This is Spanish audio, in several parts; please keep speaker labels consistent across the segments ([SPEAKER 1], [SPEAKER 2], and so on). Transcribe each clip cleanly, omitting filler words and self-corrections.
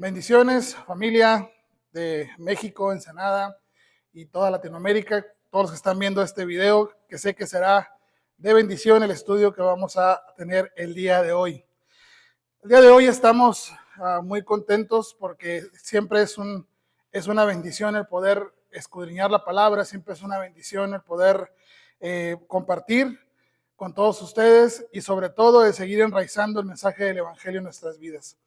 [SPEAKER 1] Bendiciones, familia de México, Ensenada y toda Latinoamérica, todos los que están viendo este video, que sé que será de bendición el estudio que vamos a tener el día de hoy. El día de hoy estamos muy contentos porque siempre es una bendición el poder escudriñar la palabra, siempre es una bendición el poder compartir con todos ustedes y sobre todo de seguir enraizando el mensaje del Evangelio en nuestras vidas.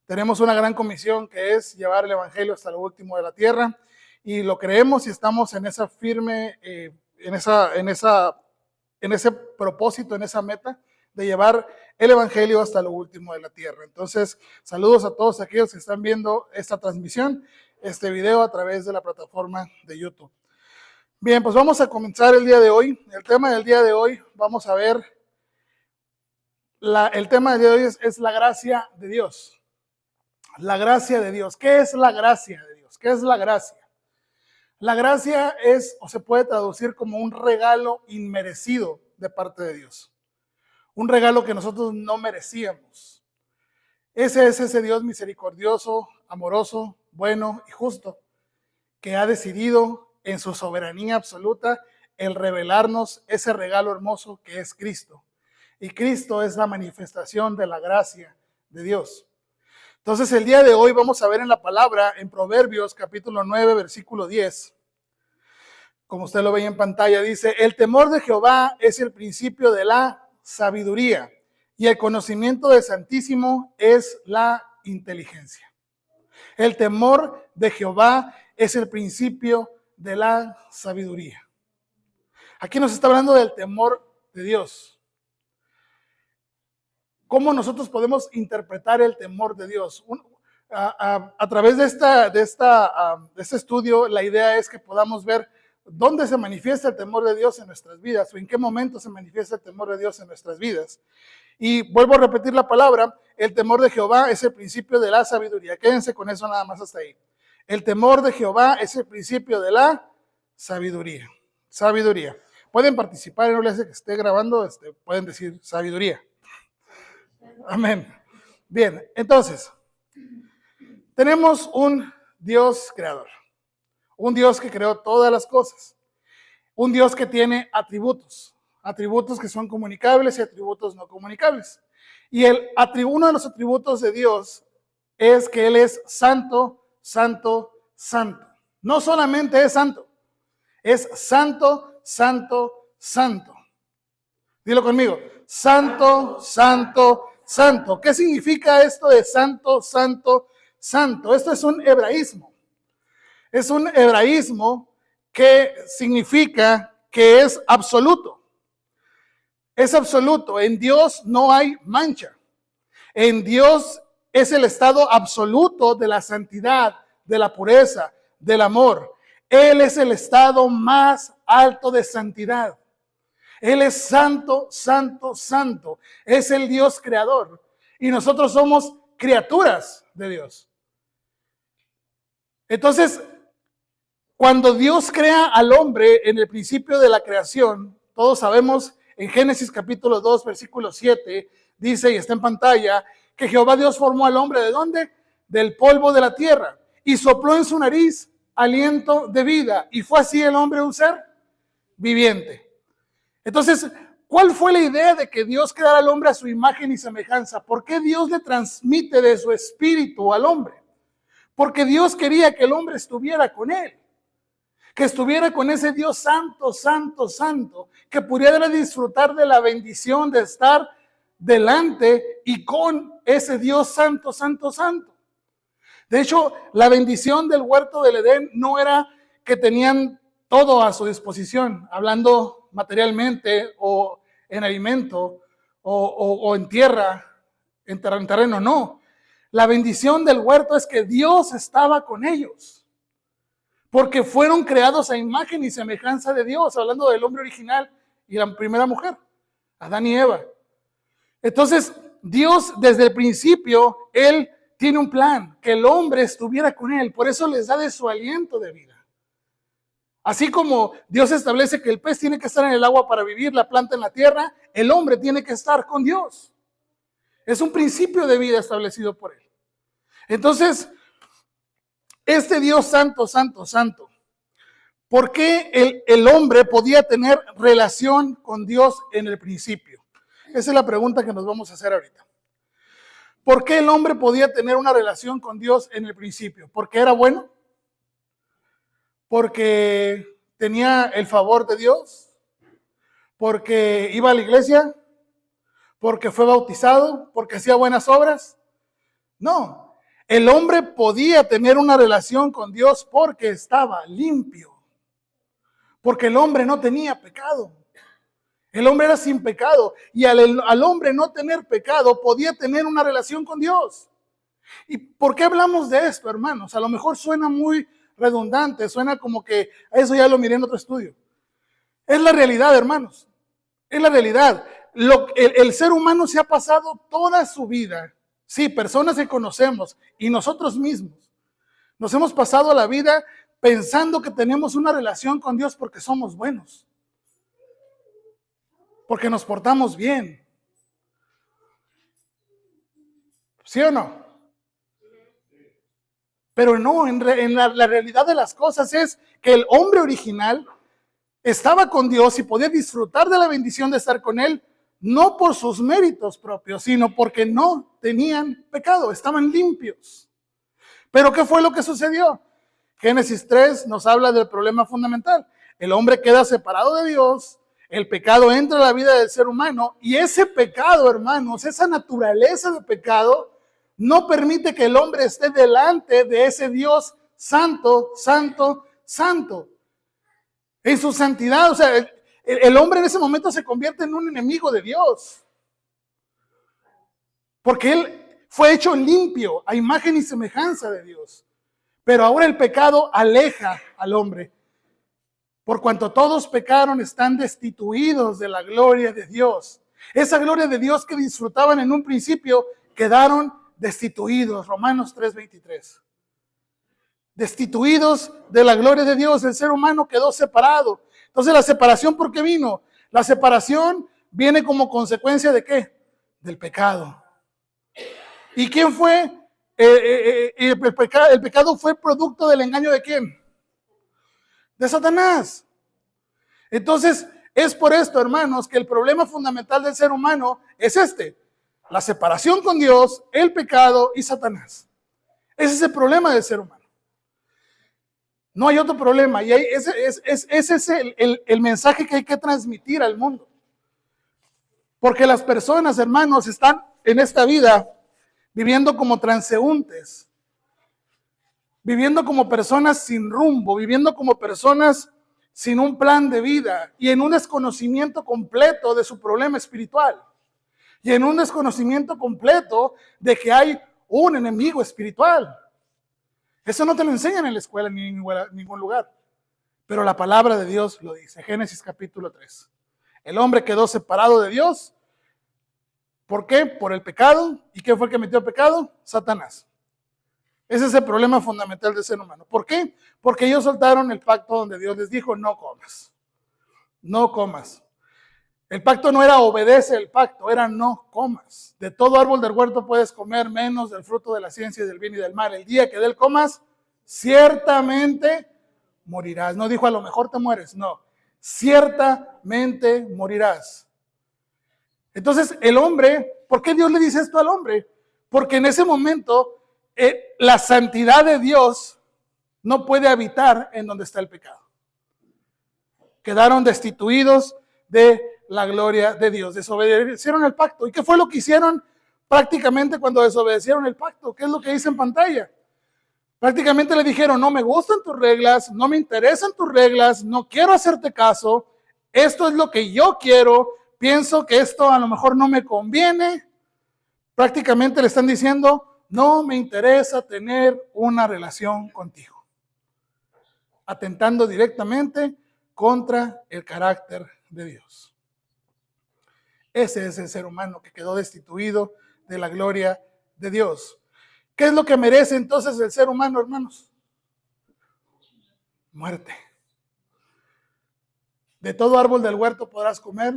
[SPEAKER 1] Tenemos una gran comisión que es llevar el Evangelio hasta lo último de la tierra y lo creemos y estamos en esa firme, en ese propósito, en esa meta de llevar el Evangelio hasta lo último de la tierra. Entonces, saludos a todos aquellos que están viendo esta transmisión, este video a través de la plataforma de YouTube. Bien, pues vamos a comenzar el día de hoy. El tema del día de hoy, vamos a ver, el tema del día de hoy es la gracia de Dios. La gracia de Dios. ¿Qué es la gracia de Dios? ¿Qué es la gracia? La gracia es, o se puede traducir como un regalo inmerecido de parte de Dios. Un regalo que nosotros no merecíamos. Ese es ese Dios misericordioso, amoroso, bueno y justo, que ha decidido en su soberanía absoluta el revelarnos ese regalo hermoso que es Cristo. Y Cristo es la manifestación de la gracia de Dios. Entonces el día de hoy vamos a ver en la palabra, en Proverbios capítulo 9, versículo 10. Como usted lo ve en pantalla, dice, el temor de Jehová es el principio de la sabiduría y el conocimiento del Santísimo es la inteligencia. El temor de Jehová es el principio de la sabiduría. Aquí nos está hablando del temor de Dios. ¿Cómo nosotros podemos interpretar el temor de Dios? A través de este estudio, la idea es que podamos ver dónde se manifiesta el temor de Dios en nuestras vidas o en qué momento se manifiesta el temor de Dios en nuestras vidas. Y vuelvo a repetir la palabra, el temor de Jehová es el principio de la sabiduría. Quédense con eso nada más hasta ahí. El temor de Jehová es el principio de la sabiduría. Sabiduría. Pueden participar, no les hace que esté grabando, pueden decir sabiduría. Amén. Bien, entonces, tenemos un Dios creador, un Dios que creó todas las cosas, un Dios que tiene atributos que son comunicables y atributos no comunicables. Y uno de los atributos de Dios es que Él es santo, santo, santo. No solamente es santo, santo, santo. Dilo conmigo, santo, santo, santo. ¿Qué significa esto de santo, santo, santo? Esto es un hebraísmo. Es un hebraísmo que significa que es absoluto. Es absoluto. En Dios no hay mancha. En Dios es el estado absoluto de la santidad, de la pureza, del amor. Él es el estado más alto de santidad. Él es santo, santo, santo. Es el Dios creador. Y nosotros somos criaturas de Dios. Entonces, cuando Dios crea al hombre en el principio de la creación, todos sabemos en Génesis capítulo 2, versículo 7, dice, y está en pantalla, que Jehová Dios formó al hombre, ¿de dónde? Del polvo de la tierra. Y sopló en su nariz aliento de vida. Y fue así el hombre un ser viviente. Entonces, ¿cuál fue la idea de que Dios creara al hombre a su imagen y semejanza? ¿Por qué Dios le transmite de su espíritu al hombre? Porque Dios quería que el hombre estuviera con él, que estuviera con ese Dios santo, santo, santo, que pudiera disfrutar de la bendición de estar delante y con ese Dios santo, santo, santo. De hecho, la bendición del huerto del Edén no era que tenían todo a su disposición, hablando materialmente o en alimento o en tierra, en terreno, no. La bendición del huerto es que Dios estaba con ellos, porque fueron creados a imagen y semejanza de Dios, hablando del hombre original y la primera mujer, Adán y Eva. Entonces, Dios desde el principio, Él tiene un plan, que el hombre estuviera con Él, por eso les da de su aliento de vida. Así como Dios establece que el pez tiene que estar en el agua para vivir, la planta en la tierra, el hombre tiene que estar con Dios. Es un principio de vida establecido por Él. Entonces, este Dios santo, santo, santo, ¿por qué el hombre podía tener relación con Dios en el principio? Esa es la pregunta que nos vamos a hacer ahorita. ¿Por qué el hombre podía tener una relación con Dios en el principio? ¿Porque era bueno? ¿Porque tenía el favor de Dios? ¿Porque iba a la iglesia? ¿Porque fue bautizado? ¿Porque hacía buenas obras? No. El hombre podía tener una relación con Dios porque estaba limpio. Porque el hombre no tenía pecado. El hombre era sin pecado. Y al hombre no tener pecado, podía tener una relación con Dios. ¿Y por qué hablamos de esto, hermanos? A lo mejor suena muy redundante, suena como que eso ya lo miré en otro estudio. Es la realidad, hermanos. Es la realidad. El ser humano se ha pasado toda su vida, sí, personas que conocemos y nosotros mismos, nos hemos pasado la vida pensando que tenemos una relación con Dios porque somos buenos, porque nos portamos bien. ¿Sí o no? Pero no, la realidad de las cosas es que el hombre original estaba con Dios y podía disfrutar de la bendición de estar con Él, no por sus méritos propios, sino porque no tenían pecado, estaban limpios. Pero ¿qué fue lo que sucedió? Génesis 3 nos habla del problema fundamental. El hombre queda separado de Dios, el pecado entra a la vida del ser humano y ese pecado, hermanos, esa naturaleza de pecado no permite que el hombre esté delante de ese Dios santo, santo, santo. En su santidad, o sea, el hombre en ese momento se convierte en un enemigo de Dios. Porque él fue hecho limpio a imagen y semejanza de Dios. Pero ahora el pecado aleja al hombre. Por cuanto todos pecaron, están destituidos de la gloria de Dios. Esa gloria de Dios que disfrutaban en un principio, quedaron destituidos. Romanos 3:23. Destituidos de la gloria de Dios, el ser humano quedó separado. Entonces, ¿la separación por qué vino? La separación viene como consecuencia ¿de qué? Del pecado. ¿Y quién fue? El pecado fue producto del engaño ¿de quién? De Satanás. Entonces, es por esto, hermanos, que el problema fundamental del ser humano es este: la separación con Dios, el pecado y Satanás. Ese es el problema del ser humano. No hay otro problema. Y ese es el mensaje que hay que transmitir al mundo. Porque las personas, hermanos, están en esta vida viviendo como transeúntes, viviendo como personas sin rumbo, viviendo como personas sin un plan de vida y en un desconocimiento completo de su problema espiritual. Y en un desconocimiento completo de que hay un enemigo espiritual. Eso no te lo enseñan en la escuela ni en ningún lugar. Pero la palabra de Dios lo dice. Génesis capítulo 3. El hombre quedó separado de Dios. ¿Por qué? Por el pecado. ¿Y quién fue el que metió el pecado? Satanás. Ese es el problema fundamental del ser humano. ¿Por qué? Porque ellos soltaron el pacto donde Dios les dijo, no comas. No comas. El pacto no era obedece el pacto, era no comas. De todo árbol del huerto puedes comer, menos del fruto de la ciencia y del bien y del mal. El día que de él comas, ciertamente morirás. No dijo a lo mejor te mueres, no. Ciertamente morirás. Entonces el hombre, ¿por qué Dios le dice esto al hombre? Porque en ese momento la santidad de Dios no puede habitar en donde está el pecado. Quedaron destituidos de la gloria de Dios. Desobedecieron el pacto. ¿Y qué fue lo que hicieron prácticamente cuando desobedecieron el pacto? ¿Qué es lo que dice en pantalla? Prácticamente le dijeron, no me gustan tus reglas, no me interesan tus reglas, no quiero hacerte caso, esto es lo que yo quiero, pienso que esto a lo mejor no me conviene. Prácticamente le están diciendo, no me interesa tener una relación contigo. Atentando directamente contra el carácter de Dios. Ese es el ser humano que quedó destituido de la gloria de Dios. ¿Qué es lo que merece entonces el ser humano, hermanos? Muerte. De todo árbol del huerto podrás comer.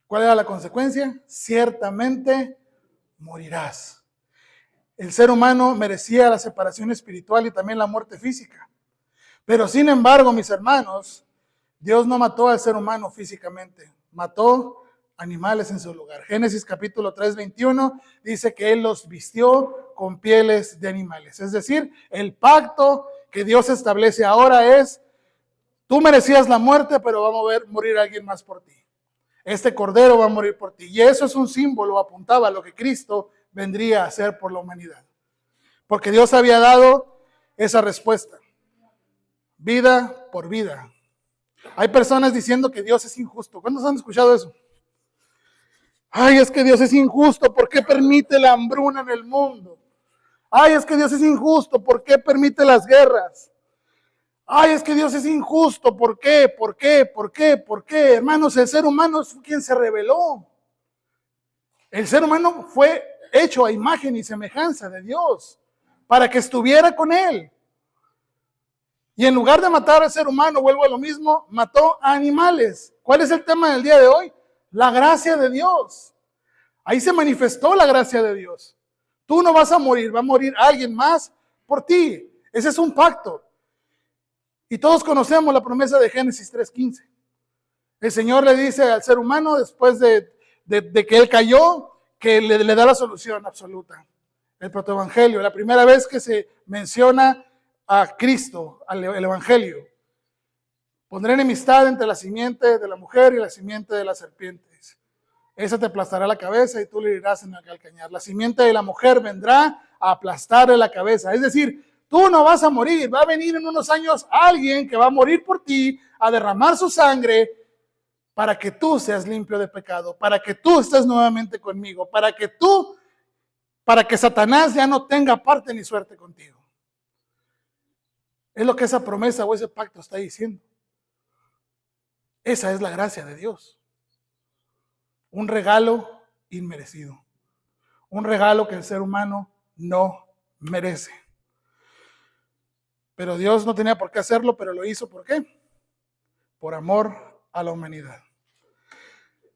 [SPEAKER 1] ¿Cuál era la consecuencia? Ciertamente morirás. El ser humano merecía la separación espiritual y también la muerte física. Pero sin embargo, mis hermanos, Dios no mató al ser humano físicamente, mató animales en su lugar. Génesis capítulo 3, 21 dice que Él los vistió con pieles de animales. Es decir, el pacto que Dios establece ahora es, tú merecías la muerte, pero va a morir alguien más por ti. Este cordero va a morir por ti. Y eso es un símbolo, apuntaba a lo que Cristo vendría a hacer por la humanidad. Porque Dios había dado esa respuesta. Vida por vida. Hay personas diciendo que Dios es injusto. ¿Cuántos han escuchado eso? Ay, es que Dios es injusto. ¿Por qué permite la hambruna en el mundo? Ay, es que Dios es injusto. ¿Por qué permite las guerras? Ay, es que Dios es injusto. ¿Por qué? ¿Por qué? ¿Por qué? ¿Por qué? Hermanos, el ser humano es quien se rebeló. El ser humano fue hecho a imagen y semejanza de Dios para que estuviera con Él. Y en lugar de matar al ser humano, vuelvo a lo mismo, mató a animales. ¿Cuál es el tema del día de hoy? La gracia de Dios. Ahí se manifestó la gracia de Dios. Tú no vas a morir, va a morir alguien más por ti. Ese es un pacto. Y todos conocemos la promesa de Génesis 3:15. El Señor le dice al ser humano, después de que él cayó, que le da la solución absoluta. El protoevangelio, la primera vez que se menciona a Cristo, el evangelio. Pondré enemistad entre la simiente de la mujer y la simiente de las serpientes. Esa te aplastará la cabeza y tú le herirás en el calcañar. La simiente de la mujer vendrá a aplastarle la cabeza. Es decir, tú no vas a morir. Va a venir en unos años alguien que va a morir por ti, a derramar su sangre para que tú seas limpio de pecado, para que tú estés nuevamente conmigo, para que Satanás ya no tenga parte ni suerte contigo. Es lo que esa promesa o ese pacto está diciendo. Esa es la gracia de Dios. Un regalo inmerecido. Un regalo que el ser humano no merece. Pero Dios no tenía por qué hacerlo, pero lo hizo. ¿Por qué? Por amor a la humanidad.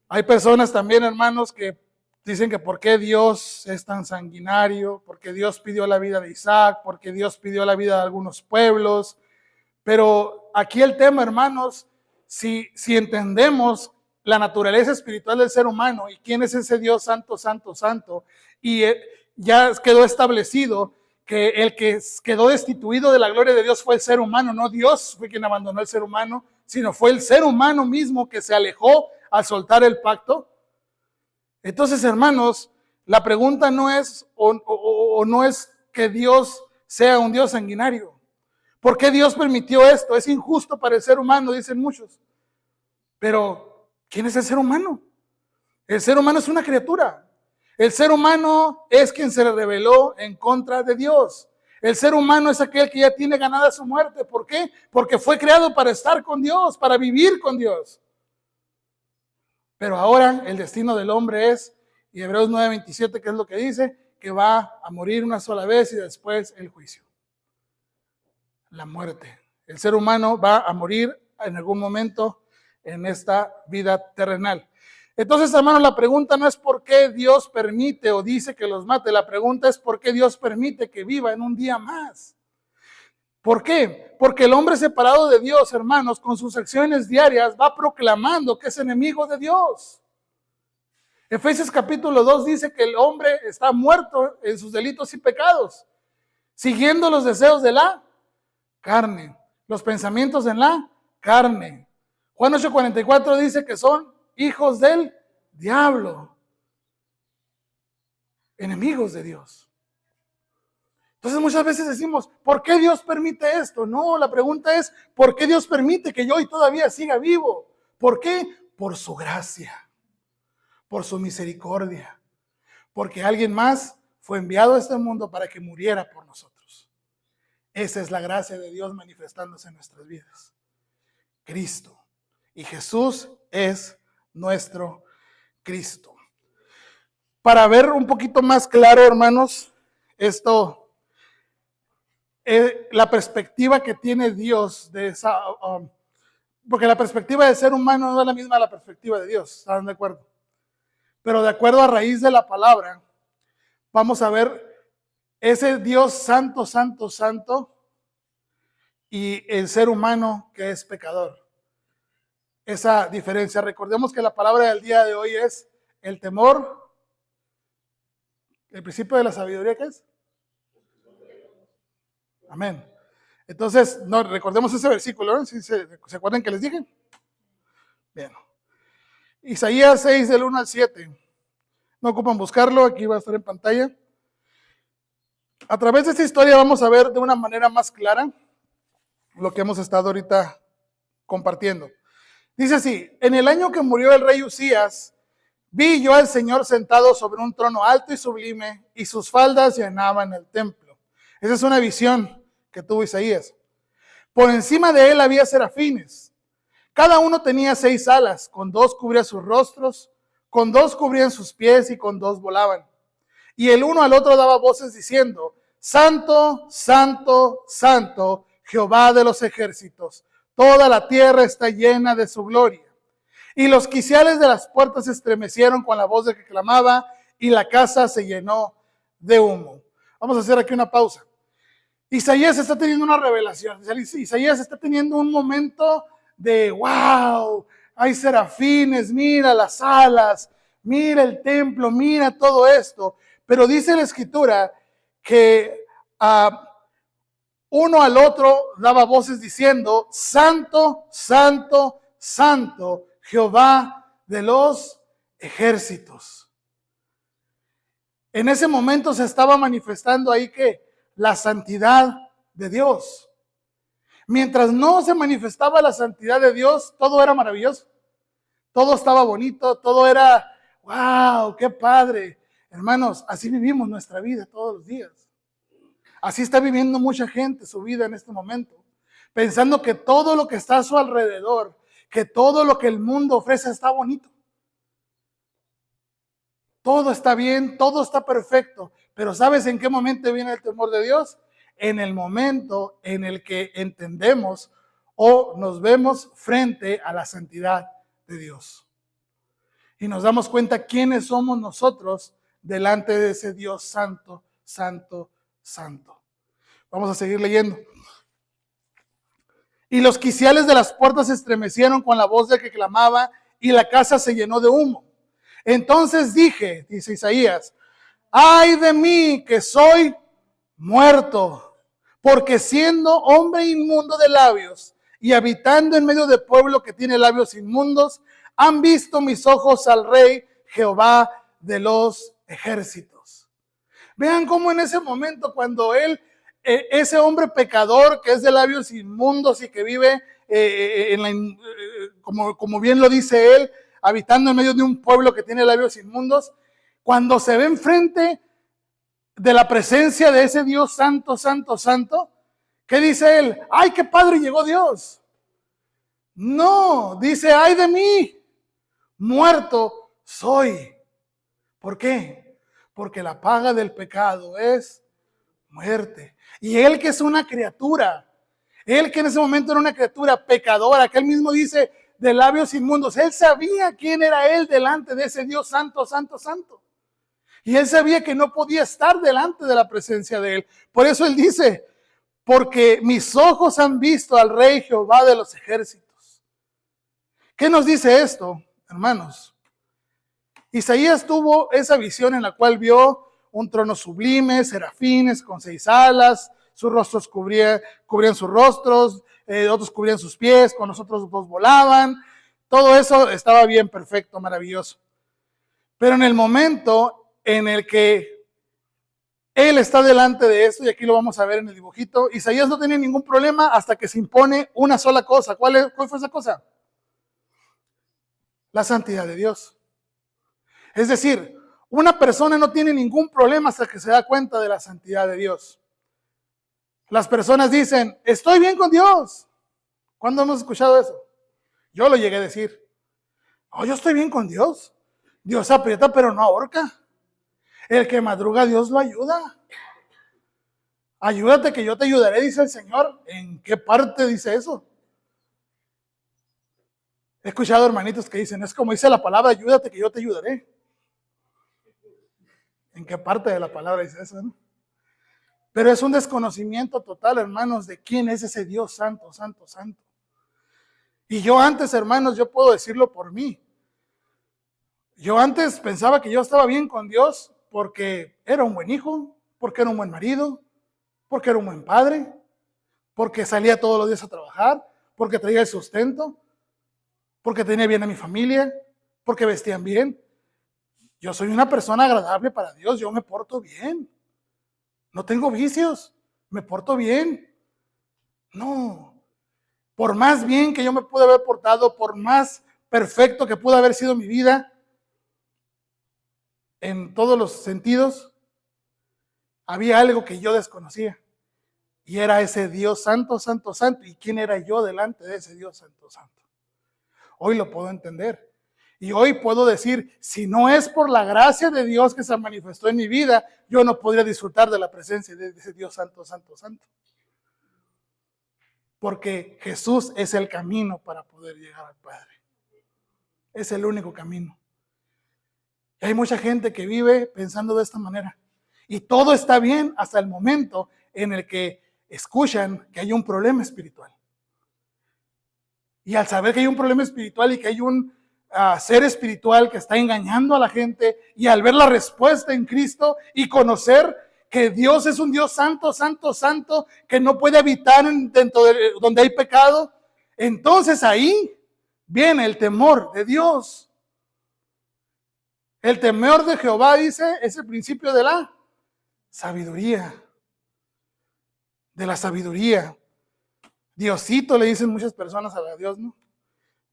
[SPEAKER 1] Hay personas también, hermanos, que dicen que por qué Dios es tan sanguinario, porque Dios pidió la vida de Isaac, porque Dios pidió la vida de algunos pueblos. Pero aquí el tema, hermanos, si entendemos la naturaleza espiritual del ser humano y quién es ese Dios santo, santo, santo, y ya quedó establecido que el que quedó destituido de la gloria de Dios fue el ser humano, no Dios fue quien abandonó al ser humano, sino fue el ser humano mismo que se alejó al soltar el pacto. Entonces, hermanos, la pregunta no es o no es que Dios sea un Dios sanguinario. ¿Por qué Dios permitió esto? Es injusto para el ser humano, dicen muchos. Pero, ¿quién es el ser humano? El ser humano es una criatura. El ser humano es quien se rebeló en contra de Dios. El ser humano es aquel que ya tiene ganada su muerte. ¿Por qué? Porque fue creado para estar con Dios, para vivir con Dios. Pero ahora el destino del hombre es, y Hebreos 9:27, que es lo que dice, que va a morir una sola vez y después el juicio. La muerte. El ser humano va a morir en algún momento en esta vida terrenal. Entonces, hermanos, la pregunta no es por qué Dios permite o dice que los mate. La pregunta es por qué Dios permite que viva en un día más. ¿Por qué? Porque el hombre separado de Dios, hermanos, con sus acciones diarias, va proclamando que es enemigo de Dios. Efesios capítulo 2 dice que el hombre está muerto en sus delitos y pecados, siguiendo los deseos de la carne, los pensamientos en la carne. Juan 8:44 dice que son hijos del diablo, enemigos de Dios. Entonces muchas veces decimos, ¿por qué Dios permite esto? No, la pregunta es, ¿por qué Dios permite que yo hoy todavía siga vivo? ¿Por qué? Por su gracia, por su misericordia, porque alguien más fue enviado a este mundo para que muriera por nosotros. Esa es la gracia de Dios manifestándose en nuestras vidas. Cristo. Y Jesús es nuestro Cristo. Para ver un poquito más claro, hermanos, esto, la perspectiva que tiene Dios de esa, porque la perspectiva del ser humano no es la misma a la perspectiva de Dios, ¿están de acuerdo? Pero de acuerdo a raíz de la palabra, vamos a ver ese Dios santo, santo, santo, y el ser humano que es pecador. Esa diferencia. Recordemos que la palabra del día de hoy es el temor, el principio de la sabiduría, ¿qué es? Amén. Entonces, no, recordemos ese versículo, ¿no? ¿Sí se acuerdan que les dije? Bien. Isaías 6, del 1 al 7. No ocupan buscarlo, aquí va a estar en pantalla. A través de esta historia vamos a ver de una manera más clara lo que hemos estado ahorita compartiendo. Dice así: en el año que murió el rey Usías, vi yo al Señor sentado sobre un trono alto y sublime, y sus faldas llenaban el templo. Esa es una visión que tuvo Isaías. Por encima de él había serafines. Cada uno tenía 6 alas, con 2 cubría sus rostros, con 2 cubrían sus pies y con 2 volaban. Y el uno al otro daba voces diciendo: Santo, Santo, Santo, Jehová de los ejércitos. Toda la tierra está llena de su gloria. Y los quiciales de las puertas se estremecieron con la voz de que clamaba, y la casa se llenó de humo. Vamos a hacer aquí una pausa. Isaías está teniendo una revelación. Isaías está teniendo un momento de wow, hay serafines, mira las alas, mira el templo, mira todo esto. Pero dice la escritura que uno al otro daba voces diciendo: Santo, Santo, Santo, Jehová de los ejércitos. En ese momento se estaba manifestando ahí que la santidad de Dios. Mientras no se manifestaba la santidad de Dios, todo era maravilloso. Todo estaba bonito, todo era, wow, qué padre. Hermanos, así vivimos nuestra vida todos los días. Así está viviendo mucha gente su vida en este momento, pensando que todo lo que está a su alrededor, que todo lo que el mundo ofrece está bonito. Todo está bien, todo está perfecto, pero ¿sabes en qué momento viene el temor de Dios? En el momento en el que entendemos o nos vemos frente a la santidad de Dios. Y nos damos cuenta quiénes somos nosotros delante de ese Dios santo, santo, santo. Vamos a seguir leyendo. Y los quiciales de las puertas se estremecieron con la voz de que clamaba, y la casa se llenó de humo. Entonces dije, dice Isaías: ay de mí que soy muerto, porque siendo hombre inmundo de labios y habitando en medio de pueblo que tiene labios inmundos, han visto mis ojos al Rey Jehová de los ejércitos. Vean cómo en ese momento, cuando él, ese hombre pecador que es de labios inmundos y que vive como bien lo dice él, habitando en medio de un pueblo que tiene labios inmundos, cuando se ve enfrente de la presencia de ese Dios santo, santo, santo, ¿qué dice él? ¡Ay, qué padre llegó Dios! No, dice: ¡ay de mí! Muerto soy. ¿Por qué? Porque la paga del pecado es muerte. Y él, que es una criatura, él que en ese momento era una criatura pecadora, que él mismo dice de labios inmundos, él sabía quién era él delante de ese Dios santo, santo, santo. Y él sabía que no podía estar delante de la presencia de él. Por eso él dice: porque mis ojos han visto al Rey Jehová de los ejércitos. ¿Qué nos dice esto, hermanos? Isaías tuvo esa visión en la cual vio un trono sublime, serafines con 6 alas, sus rostros cubrían sus rostros, otros cubrían sus pies, con los otros 2 volaban. Todo eso estaba bien, perfecto, maravilloso. Pero en el momento en el que él está delante de esto, y aquí lo vamos a ver en el dibujito, Isaías no tenía ningún problema hasta que se impone una sola cosa. ¿Cuál fue esa cosa? La santidad de Dios. Es decir, una persona no tiene ningún problema hasta que se da cuenta de la santidad de Dios. Las personas dicen: estoy bien con Dios. ¿Cuándo hemos escuchado eso? Yo lo llegué a decir. Oh, yo estoy bien con Dios. Dios aprieta pero no ahorca. El que madruga, Dios lo ayuda. Ayúdate que yo te ayudaré, dice el Señor. ¿En qué parte dice eso? He escuchado hermanitos que dicen: es como dice la palabra, ayúdate que yo te ayudaré. ¿En qué parte de la palabra dice eso? ¿No? Pero es un desconocimiento total, hermanos, de quién es ese Dios santo, santo, santo. Y yo antes, hermanos, yo puedo decirlo por mí. Yo antes pensaba que yo estaba bien con Dios porque era un buen hijo, porque era un buen marido, porque era un buen padre, porque salía todos los días a trabajar, porque traía el sustento, porque tenía bien a mi familia, porque vestían bien. Yo soy una persona agradable para Dios, yo me porto bien. No tengo vicios, me porto bien. No, por más bien que yo me pude haber portado, por más perfecto que pudo haber sido mi vida, en todos los sentidos, había algo que yo desconocía. Y era ese Dios santo, santo, santo. ¿Y quién era yo delante de ese Dios santo, santo? Hoy lo puedo entender. Y hoy puedo decir, si no es por la gracia de Dios que se manifestó en mi vida, yo no podría disfrutar de la presencia de ese Dios santo, santo, santo. Porque Jesús es el camino para poder llegar al Padre. Es el único camino. Y hay mucha gente que vive pensando de esta manera. Y todo está bien hasta el momento en el que escuchan que hay un problema espiritual. Y al saber que hay un problema espiritual y que hay un ser espiritual que está engañando a la gente, y al ver la respuesta en Cristo y conocer que Dios es un Dios santo, santo, santo, que no puede habitar dentro de donde hay pecado, entonces ahí viene el temor de Dios. El temor de Jehová, dice, es el principio de la sabiduría. De la sabiduría. Diosito le dicen muchas personas a Dios, ¿no?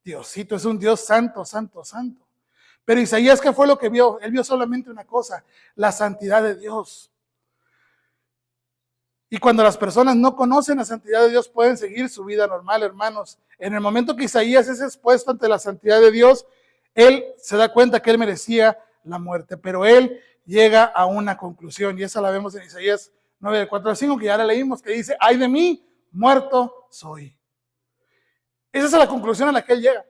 [SPEAKER 1] Diosito es un Dios santo, santo, santo. Pero Isaías, ¿qué fue lo que vio? Él vio solamente una cosa, la santidad de Dios. Y cuando las personas no conocen la santidad de Dios, pueden seguir su vida normal, hermanos. En el momento que Isaías es expuesto ante la santidad de Dios, él se da cuenta que él merecía la muerte, pero él llega a una conclusión, y esa la vemos en Isaías 9, 4 al 5, que ya la leímos, que dice, ay de mí, muerto soy. Esa es la conclusión a la que él llega.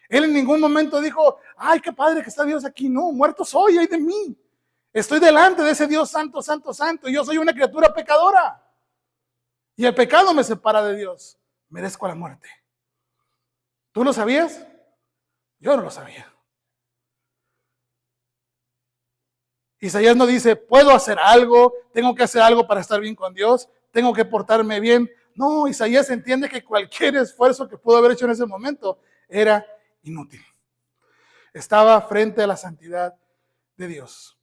[SPEAKER 1] Él en ningún momento dijo, ay, qué padre que está Dios aquí. No, muerto soy, ay de mí. Estoy delante de ese Dios santo, santo, santo, y yo soy una criatura pecadora. Y el pecado me separa de Dios. Merezco la muerte. ¿Tú lo sabías? Yo no lo sabía. Isaías no dice, puedo hacer algo, tengo que hacer algo para estar bien con Dios, tengo que portarme bien. No, Isaías entiende que cualquier esfuerzo que pudo haber hecho en ese momento era inútil. Estaba frente a la santidad de Dios.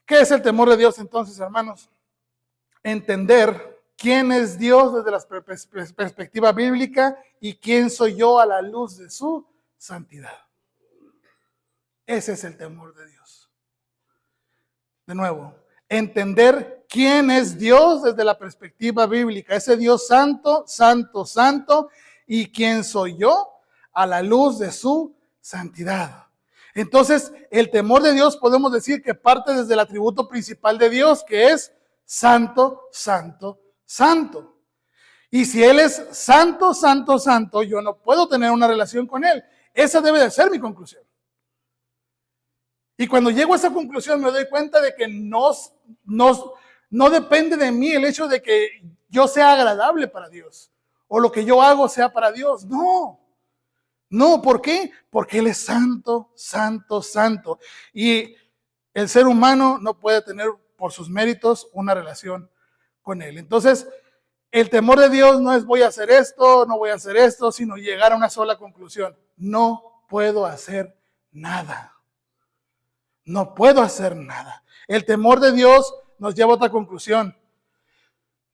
[SPEAKER 1] ¿Qué es el temor de Dios entonces, hermanos? Entender quién es Dios desde la perspectiva bíblica y quién soy yo a la luz de su santidad. Ese es el temor de Dios. De nuevo, entender quién es Dios desde la perspectiva bíblica, ese Dios santo, santo, santo, y quién soy yo a la luz de su santidad. Entonces, el temor de Dios podemos decir que parte desde el atributo principal de Dios, que es santo, santo, santo. Y si Él es santo, santo, santo, yo no puedo tener una relación con Él. Esa debe de ser mi conclusión. Y cuando llego a esa conclusión me doy cuenta de que no depende de mí el hecho de que yo sea agradable para Dios o lo que yo hago sea para Dios. No, ¿por qué? Porque Él es santo, santo, santo. Y el ser humano no puede tener por sus méritos una relación con Él. Entonces, el temor de Dios no es voy a hacer esto, no voy a hacer esto, sino llegar a una sola conclusión. No puedo hacer nada. No puedo hacer nada. El temor de Dios nos lleva a otra conclusión.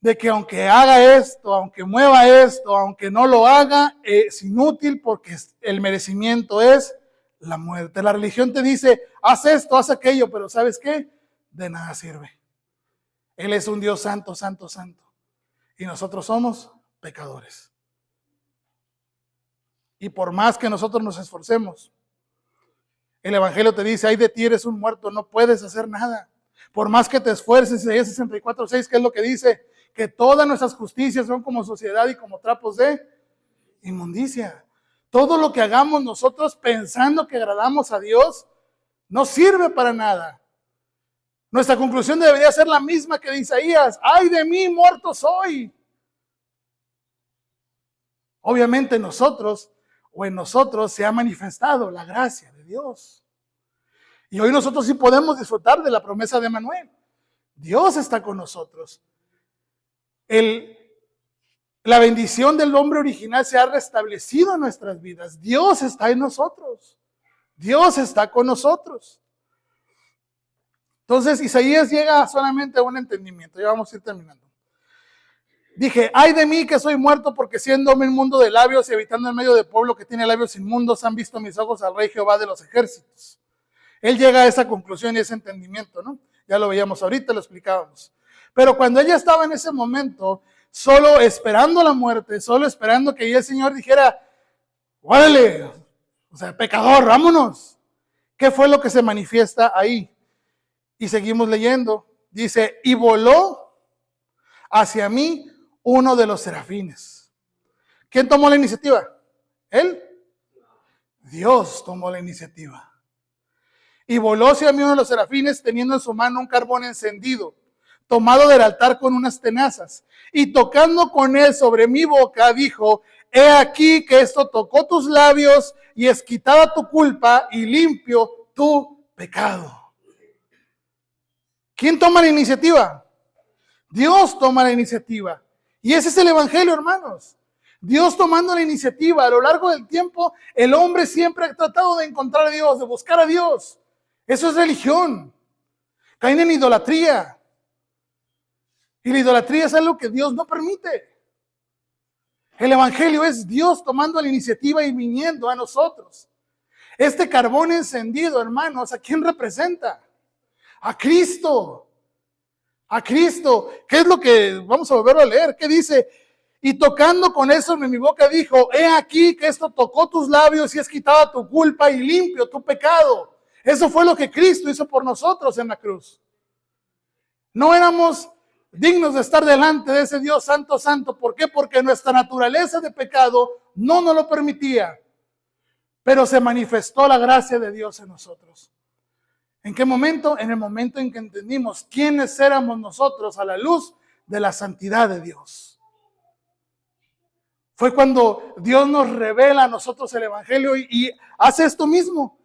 [SPEAKER 1] De que aunque haga esto, aunque mueva esto, aunque no lo haga, es inútil porque el merecimiento es la muerte. La religión te dice, haz esto, haz aquello, pero ¿sabes qué? De nada sirve. Él es un Dios santo, santo, santo. Y nosotros somos pecadores. Y por más que nosotros nos esforcemos, el Evangelio te dice, ay de ti eres un muerto, no puedes hacer nada. Por más que te esfuerces, Isaías 64:6, que es lo que dice, que todas nuestras justicias son como suciedad y como trapos de inmundicia. Todo lo que hagamos nosotros pensando que agradamos a Dios, no sirve para nada. Nuestra conclusión debería ser la misma que de Isaías. ¡Ay de mí, muerto soy! Obviamente en nosotros se ha manifestado la gracia de Dios. Y hoy nosotros sí podemos disfrutar de la promesa de Manuel. Dios está con nosotros. La bendición del hombre original se ha restablecido en nuestras vidas. Dios está en nosotros. Dios está con nosotros. Entonces Isaías llega solamente a un entendimiento. Ya vamos a ir terminando. Dije, ay de mí que soy muerto, porque siendo un mundo de labios y habitando en medio de pueblo que tiene labios inmundos, han visto mis ojos al Rey Jehová de los ejércitos. Él llega a esa conclusión y ese entendimiento, ¿no? Ya lo veíamos ahorita, lo explicábamos. Pero cuando ella estaba en ese momento, solo esperando la muerte, solo esperando que el Señor dijera, órale, o sea, pecador, vámonos. ¿Qué fue lo que se manifiesta ahí? Y seguimos leyendo. Dice, y voló hacia mí uno de los serafines. ¿Quién tomó la iniciativa? ¿Él? Dios tomó la iniciativa. Y voló hacia mí uno de los serafines teniendo en su mano un carbón encendido, tomado del altar con unas tenazas. Y tocando con él sobre mi boca, dijo, he aquí que esto tocó tus labios y es quitada tu culpa y limpio tu pecado. ¿Quién toma la iniciativa? Dios toma la iniciativa. Y ese es el evangelio, hermanos. Dios tomando la iniciativa. A lo largo del tiempo, el hombre siempre ha tratado de encontrar a Dios, de buscar a Dios. Eso es religión. Caen en idolatría. Y la idolatría es algo que Dios no permite. El evangelio es Dios tomando la iniciativa y viniendo a nosotros. Este carbón encendido, hermanos, ¿a quién representa? A Cristo. A Cristo. ¿Qué es lo que vamos a volver a leer? ¿Qué dice? Y tocando con eso en mi boca dijo, he aquí que esto tocó tus labios y es quitada tu culpa y limpio tu pecado. Eso fue lo que Cristo hizo por nosotros en la cruz. No éramos dignos de estar delante de ese Dios santo, santo. ¿Por qué? Porque nuestra naturaleza de pecado no nos lo permitía. Pero se manifestó la gracia de Dios en nosotros. ¿En qué momento? En el momento en que entendimos quiénes éramos nosotros a la luz de la santidad de Dios. Fue cuando Dios nos revela a nosotros el evangelio y hace esto mismo.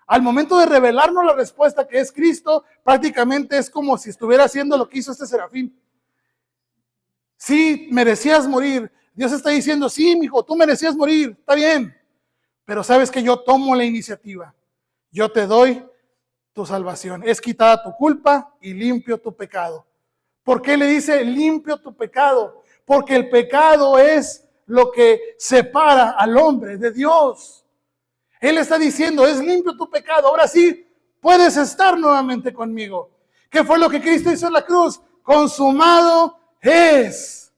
[SPEAKER 1] Al momento de revelarnos la respuesta que es Cristo, prácticamente es como si estuviera haciendo lo que hizo este serafín. Sí, merecías morir. Dios está diciendo, sí, mijo, tú merecías morir, está bien. Pero sabes que yo tomo la iniciativa. Yo te doy tu salvación. Es quitada tu culpa y limpio tu pecado. ¿Por qué le dice limpio tu pecado? Porque el pecado es lo que separa al hombre de Dios. Él está diciendo, es limpio tu pecado. Ahora sí, puedes estar nuevamente conmigo. ¿Qué fue lo que Cristo hizo en la cruz? Consumado es.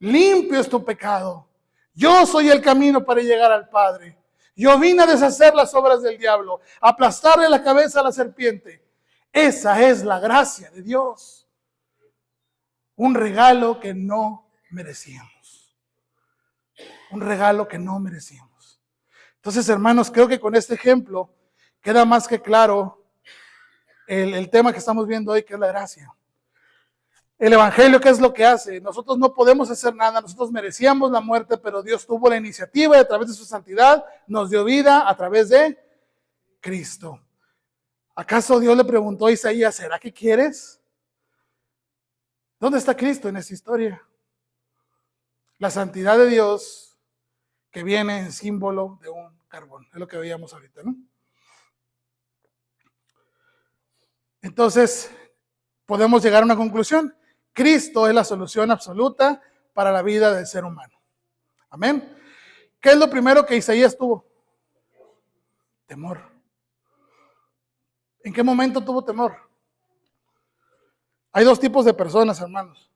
[SPEAKER 1] Limpio es tu pecado. Yo soy el camino para llegar al Padre. Yo vine a deshacer las obras del diablo, a aplastarle la cabeza a la serpiente. Esa es la gracia de Dios. Un regalo que no merecíamos. Un regalo que no merecíamos. Entonces, hermanos, creo que con este ejemplo queda más que claro el tema que estamos viendo hoy, que es la gracia. El evangelio, ¿qué es lo que hace? Nosotros no podemos hacer nada, nosotros merecíamos la muerte, pero Dios tuvo la iniciativa y a través de su santidad nos dio vida a través de Cristo. ¿Acaso Dios le preguntó a Isaías, ¿será que quieres? ¿Dónde está Cristo en esta historia? La santidad de Dios que viene en símbolo de un carbón, es lo que veíamos ahorita, ¿no? Entonces, podemos llegar a una conclusión. Cristo es la solución absoluta para la vida del ser humano. Amén. ¿Qué es lo primero que Isaías tuvo? Temor. ¿En qué momento tuvo temor? Hay dos tipos de personas, hermanos.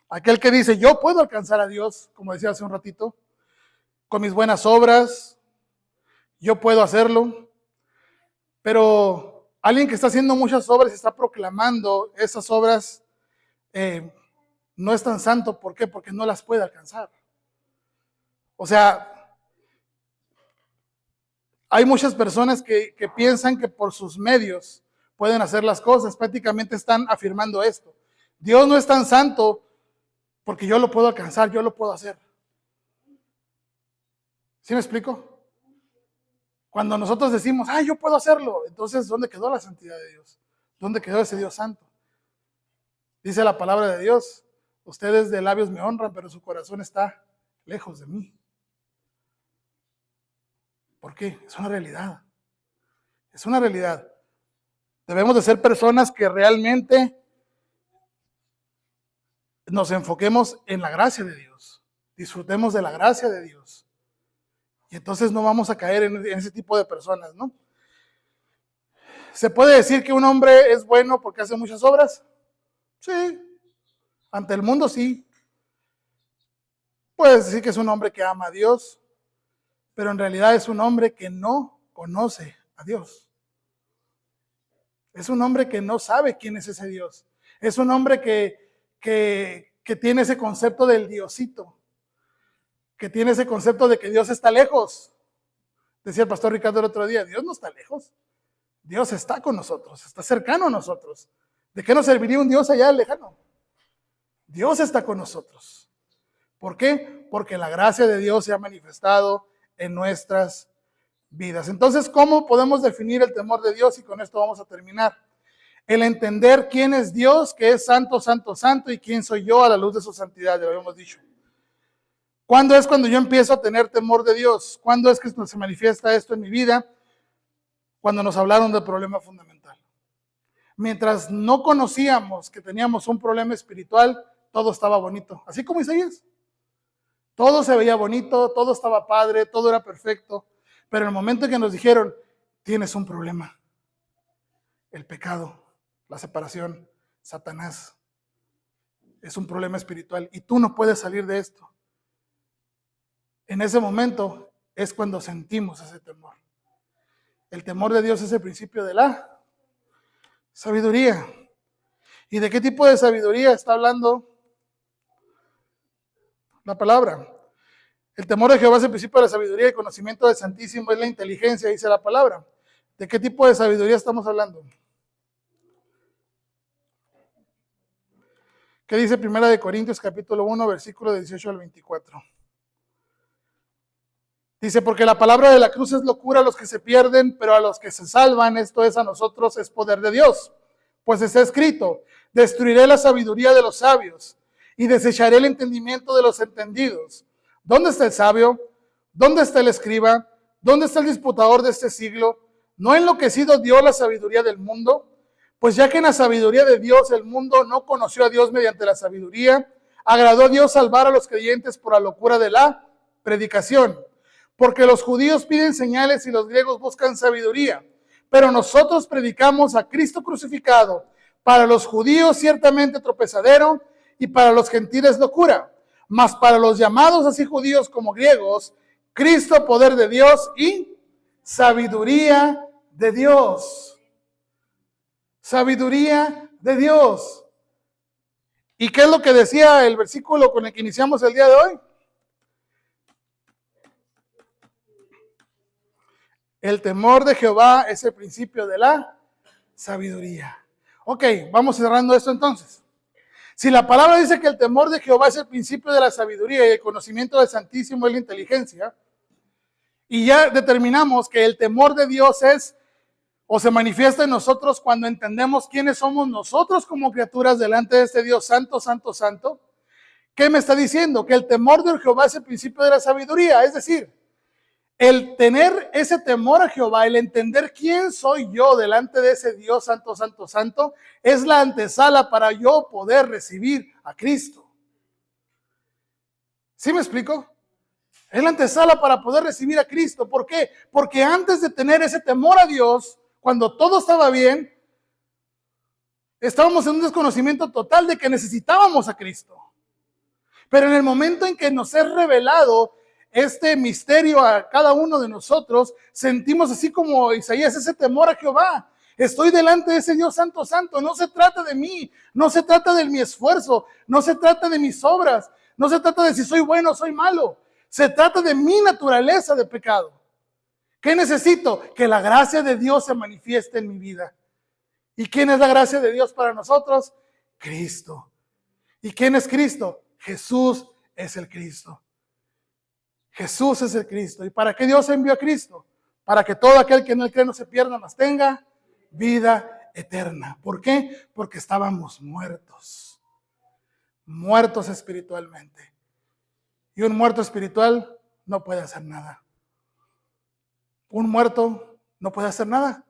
[SPEAKER 1] Aquel que dice, yo puedo alcanzar a Dios, como decía hace un ratito, con mis buenas obras, yo puedo hacerlo. Pero alguien que está haciendo muchas obras y está proclamando esas obras, no es tan santo. ¿Por qué? Porque no las puede alcanzar. O sea, hay muchas personas que piensan que por sus medios pueden hacer las cosas. Prácticamente están afirmando esto. Dios no es tan santo porque yo lo puedo alcanzar, yo lo puedo hacer. ¿Sí me explico? Cuando nosotros decimos, yo puedo hacerlo, entonces, ¿dónde quedó la santidad de Dios? ¿Dónde quedó ese Dios santo? Dice la palabra de Dios, ustedes de labios me honran, pero su corazón está lejos de mí. ¿Por qué? Es una realidad. Es una realidad. Debemos de ser personas que realmente nos enfoquemos en la gracia de Dios. Disfrutemos de la gracia de Dios. Y entonces no vamos a caer en ese tipo de personas, ¿no? ¿Se puede decir que un hombre es bueno porque hace muchas obras? Sí. Ante el mundo, sí. Puedes decir que es un hombre que ama a Dios, pero en realidad es un hombre que no conoce a Dios. Es un hombre que no sabe quién es ese Dios. Es un hombre que tiene ese concepto del Diosito, que tiene ese concepto de que Dios está lejos. Decía el pastor Ricardo el otro día, Dios no está lejos. Dios está con nosotros, está cercano a nosotros. ¿De qué nos serviría un Dios allá lejano? Dios está con nosotros. ¿Por qué? Porque la gracia de Dios se ha manifestado en nuestras vidas. Entonces, ¿cómo podemos definir el temor de Dios? Y con esto vamos a terminar. El entender quién es Dios, que es santo, santo, santo, y quién soy yo a la luz de su santidad, ya lo habíamos dicho. ¿Cuándo es cuando yo empiezo a tener temor de Dios? ¿Cuándo es que se manifiesta esto en mi vida? Cuando nos hablaron del problema fundamental. Mientras no conocíamos que teníamos un problema espiritual, todo estaba bonito. Así como Isaías. Todo se veía bonito, todo estaba padre, todo era perfecto. Pero en el momento en que nos dijeron, tienes un problema. El pecado, la separación, Satanás. Es un problema espiritual y tú no puedes salir de esto. En ese momento es cuando sentimos ese temor. El temor de Dios es el principio de la sabiduría. ¿Y de qué tipo de sabiduría está hablando la palabra? El temor de Jehová es el principio de la sabiduría y el conocimiento del Santísimo es la inteligencia, dice la palabra. ¿De qué tipo de sabiduría estamos hablando? ¿Qué dice 1 Corintios capítulo 1, versículo 18 al 24? Dice, porque la palabra de la cruz es locura a los que se pierden, pero a los que se salvan, esto es a nosotros, es poder de Dios. Pues está escrito, destruiré la sabiduría de los sabios y desecharé el entendimiento de los entendidos. ¿Dónde está el sabio? ¿Dónde está el escriba? ¿Dónde está el disputador de este siglo? ¿No ha enloquecido Dios la sabiduría del mundo? Pues ya que en la sabiduría de Dios el mundo no conoció a Dios mediante la sabiduría, agradó a Dios salvar a los creyentes por la locura de la predicación. Porque los judíos piden señales y los griegos buscan sabiduría. Pero nosotros predicamos a Cristo crucificado, para los judíos ciertamente tropezadero y para los gentiles locura. Mas para los llamados así judíos como griegos, Cristo poder de Dios y sabiduría de Dios. Sabiduría de Dios. ¿Y qué es lo que decía el versículo con el que iniciamos el día de hoy? El temor de Jehová es el principio de la sabiduría. Ok, vamos cerrando esto entonces. Si la palabra dice que el temor de Jehová es el principio de la sabiduría y el conocimiento del Santísimo es la inteligencia, y ya determinamos que el temor de Dios es o se manifiesta en nosotros cuando entendemos quiénes somos nosotros como criaturas delante de este Dios santo, santo, santo, ¿qué me está diciendo? Que el temor de Jehová es el principio de la sabiduría, es decir, el tener ese temor a Jehová, el entender quién soy yo delante de ese Dios santo, santo, santo, es la antesala para yo poder recibir a Cristo. ¿Sí me explico? Es la antesala para poder recibir a Cristo. ¿Por qué? Porque antes de tener ese temor a Dios, cuando todo estaba bien, estábamos en un desconocimiento total de que necesitábamos a Cristo. Pero en el momento en que nos es revelado este misterio a cada uno de nosotros, sentimos así como Isaías ese temor a Jehová. Estoy delante de ese Dios santo, santo. No se trata de mí, no se trata de mi esfuerzo, no se trata de mis obras, no se trata de si soy bueno o soy malo. Se trata de mi naturaleza de pecado. ¿Qué necesito? Que la gracia de Dios se manifieste en mi vida. ¿Y quién es la gracia de Dios para nosotros? Cristo. ¿Y quién es Cristo? Jesús es el Cristo. Jesús es el Cristo. ¿Y para qué Dios envió a Cristo? Para que todo aquel que en él cree no se pierda, mas tenga vida eterna. ¿Por qué? Porque estábamos muertos. Muertos espiritualmente. Y un muerto espiritual no puede hacer nada. Un muerto no puede hacer nada.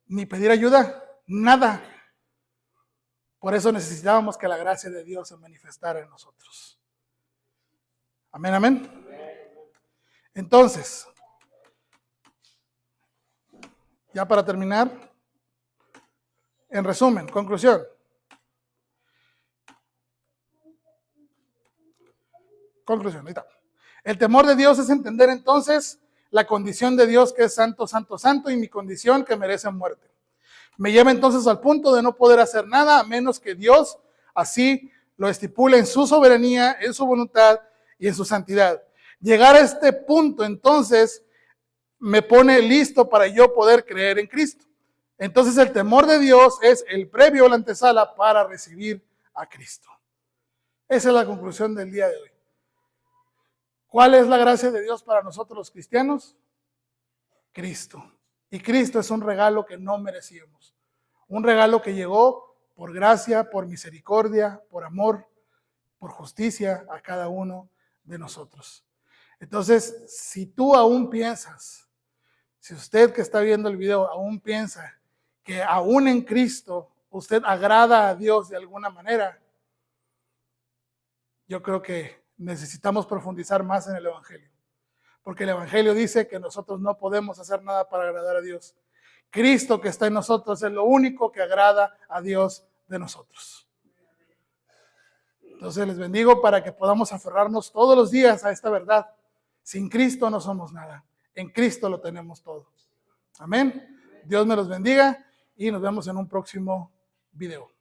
[SPEAKER 1] Ni pedir ayuda. Nada. Por eso necesitábamos que la gracia de Dios se manifestara en nosotros. Amén, amén. Entonces, ya para terminar, en resumen, conclusión. Conclusión, ahí está. El temor de Dios es entender entonces la condición de Dios que es santo, santo, santo y mi condición que merece muerte. Me lleva entonces al punto de no poder hacer nada a menos que Dios así lo estipule en su soberanía, en su voluntad y en su santidad. Llegar a este punto entonces me pone listo para yo poder creer en Cristo. Entonces el temor de Dios es el previo, la antesala para recibir a Cristo. Esa es la conclusión del día de hoy. ¿Cuál es la gracia de Dios para nosotros los cristianos? Cristo. Y Cristo es un regalo que no merecíamos. Un regalo que llegó por gracia, por misericordia, por amor, por justicia a cada uno de nosotros. Entonces, si tú aún piensas, si usted que está viendo el video aún piensa que aún en Cristo usted agrada a Dios de alguna manera, yo creo que necesitamos profundizar más en el Evangelio. Porque el Evangelio dice que nosotros no podemos hacer nada para agradar a Dios. Cristo que está en nosotros es lo único que agrada a Dios de nosotros. Entonces les bendigo para que podamos aferrarnos todos los días a esta verdad. Sin Cristo no somos nada. En Cristo lo tenemos todo. Amén. Dios me los bendiga y nos vemos en un próximo video.